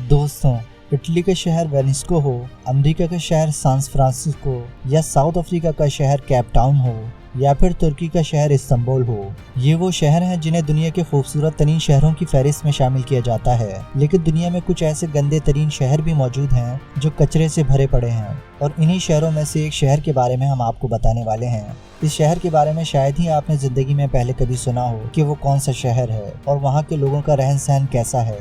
दोस्तों, इटली का शहर वेनिस हो, अमेरिका का शहर सैन फ्रांसिस्को या साउथ अफ्रीका का शहर केप टाउन हो या फिर तुर्की का शहर इस्तांबुल हो, ये वो शहर हैं जिन्हें दुनिया के खूबसूरत तरीन शहरों की फहरिस्त में शामिल किया जाता है। लेकिन दुनिया में कुछ ऐसे गंदे तरीन शहर भी मौजूद हैं जो कचरे से भरे पड़े हैं, और इन्हीं शहरों में से एक शहर के बारे में हम आपको बताने वाले हैं। इस शहर के बारे में शायद ही आपने जिंदगी में पहले कभी सुना हो कि वो कौन सा शहर है और वहाँ के लोगों का रहन सहन कैसा है।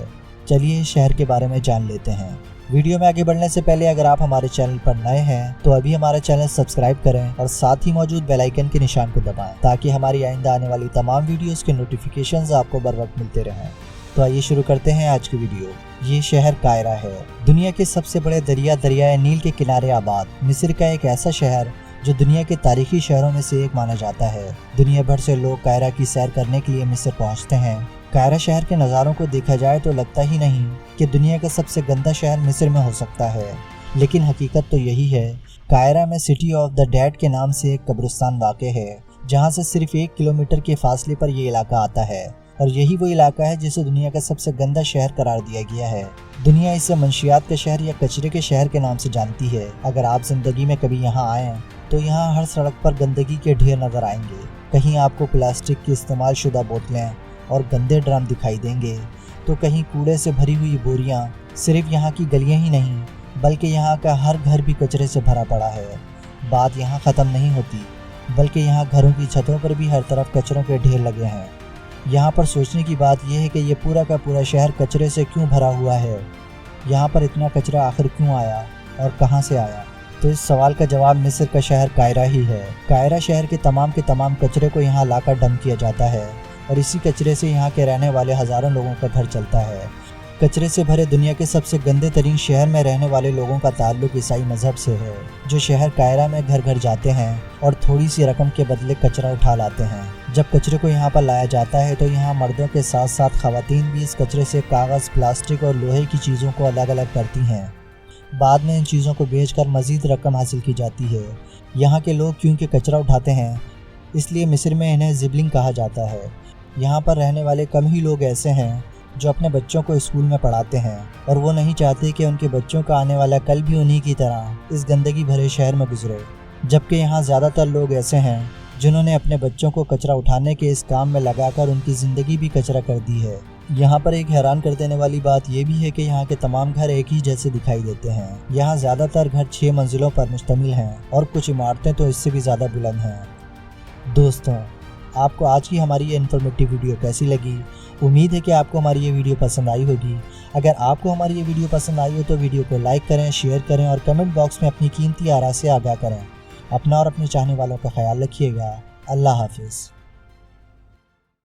चलिए इस शहर के बारे में जान लेते हैं। वीडियो में आगे बढ़ने से पहले अगर आप हमारे चैनल पर नए हैं तो अभी हमारा चैनल सब्सक्राइब करें और साथ ही मौजूद बेल आइकन के निशान को दबाएं ताकि हमारी आइंदा आने वाली तमाम वीडियोस के नोटिफिकेशंस आपको बर वक्त मिलते रहें। तो आइए शुरू करते हैं आज की वीडियो। ये शहर कायरा है, दुनिया के सबसे बड़े दरियाए नील के किनारे आबाद मिस्र का एक ऐसा शहर जो दुनिया के तारीखी शहरों में से एक माना जाता है। दुनिया भर से लोग कायरा की सैर करने के लिए मिस्र पहुँचते हैं। कायरा शहर के नज़ारों को देखा जाए तो लगता ही नहीं कि दुनिया का सबसे गंदा शहर मिस्र में हो सकता है, लेकिन हकीकत तो यही है। कायरा में सिटी ऑफ द डेड के नाम से एक कब्रिस्तान वाक़े है, जहां से सिर्फ 1 किलोमीटर के फासले पर ये इलाका आता है, और यही वो इलाका है जिसे दुनिया का सबसे गंदा शहर करार दिया गया है। दुनिया इसे मंशियात का शहर या कचरे के शहर के नाम से जानती है। अगर आप जिंदगी में कभी यहाँ आएँ तो यहाँ हर सड़क पर गंदगी के ढेर नज़र आएंगे। कहीं आपको प्लास्टिक की इस्तेमाल शुदा बोतलें और गंदे ड्रम दिखाई देंगे, तो कहीं कूड़े से भरी हुई बोरियां। सिर्फ यहाँ की गलियां ही नहीं बल्कि यहाँ का हर घर भी कचरे से भरा पड़ा है। बात यहाँ ख़त्म नहीं होती, बल्कि यहाँ घरों की छतों पर भी हर तरफ कचरों के ढेर लगे हैं। यहाँ पर सोचने की बात यह है कि ये पूरा का पूरा शहर कचरे से क्यों भरा हुआ है। यहाँ पर इतना कचरा आखिर क्यों आया और कहाँ से आया? तो इस सवाल का जवाब मिस्र का शहर कायरा ही है। कायरा शहर के तमाम कचरे को यहाँ लाकर डंप किया जाता है, और इसी कचरे से यहाँ के रहने वाले हज़ारों लोगों का घर चलता है। कचरे से भरे दुनिया के सबसे गंदे तरीन शहर में रहने वाले लोगों का ताल्लुक ईसाई मज़हब से है, जो शहर कायरा में घर घर जाते हैं और थोड़ी सी रकम के बदले कचरा उठा लाते हैं। जब कचरे को यहाँ पर लाया जाता है तो यहाँ मर्दों के साथ साथ ख़वातीन भी इस कचरे से कागज़, प्लास्टिक और लोहे की चीज़ों को अलग अलग करती हैं। बाद में इन चीज़ों को बेचकर मज़ीद रकम हासिल की जाती है। यहाँ के लोग क्योंकि कचरा उठाते हैं, इसलिए मिस्र में इन्हें ज़िबलिंग कहा जाता है। यहाँ पर रहने वाले कम ही लोग ऐसे हैं जो अपने बच्चों को स्कूल में पढ़ाते हैं, और वो नहीं चाहते कि उनके बच्चों का आने वाला कल भी उन्हीं की तरह इस गंदगी भरे शहर में गुजरे। जबकि यहाँ ज़्यादातर लोग ऐसे हैं जिन्होंने अपने बच्चों को कचरा उठाने के इस काम में लगाकर उनकी ज़िंदगी भी कचरा कर दी है। यहाँ पर एक हैरान कर देने वाली बात यह भी है कि यहाँ के तमाम घर एक ही जैसे दिखाई देते हैं। यहाँ ज़्यादातर घर 6 मंजिलों पर मुश्तमिल हैं, और कुछ इमारतें तो इससे भी ज़्यादा बुलंद हैं। दोस्तों, आपको आज की हमारी ये इन्फॉर्मेटिव वीडियो कैसी लगी? उम्मीद है कि आपको हमारी ये वीडियो पसंद आई होगी। अगर आपको हमारी ये वीडियो पसंद आई हो तो वीडियो को लाइक करें, शेयर करें और कमेंट बॉक्स में अपनी कीमती आरा से आगाह करें। अपना और अपने चाहने वालों का ख्याल रखिएगा। अल्लाह हाफिज़।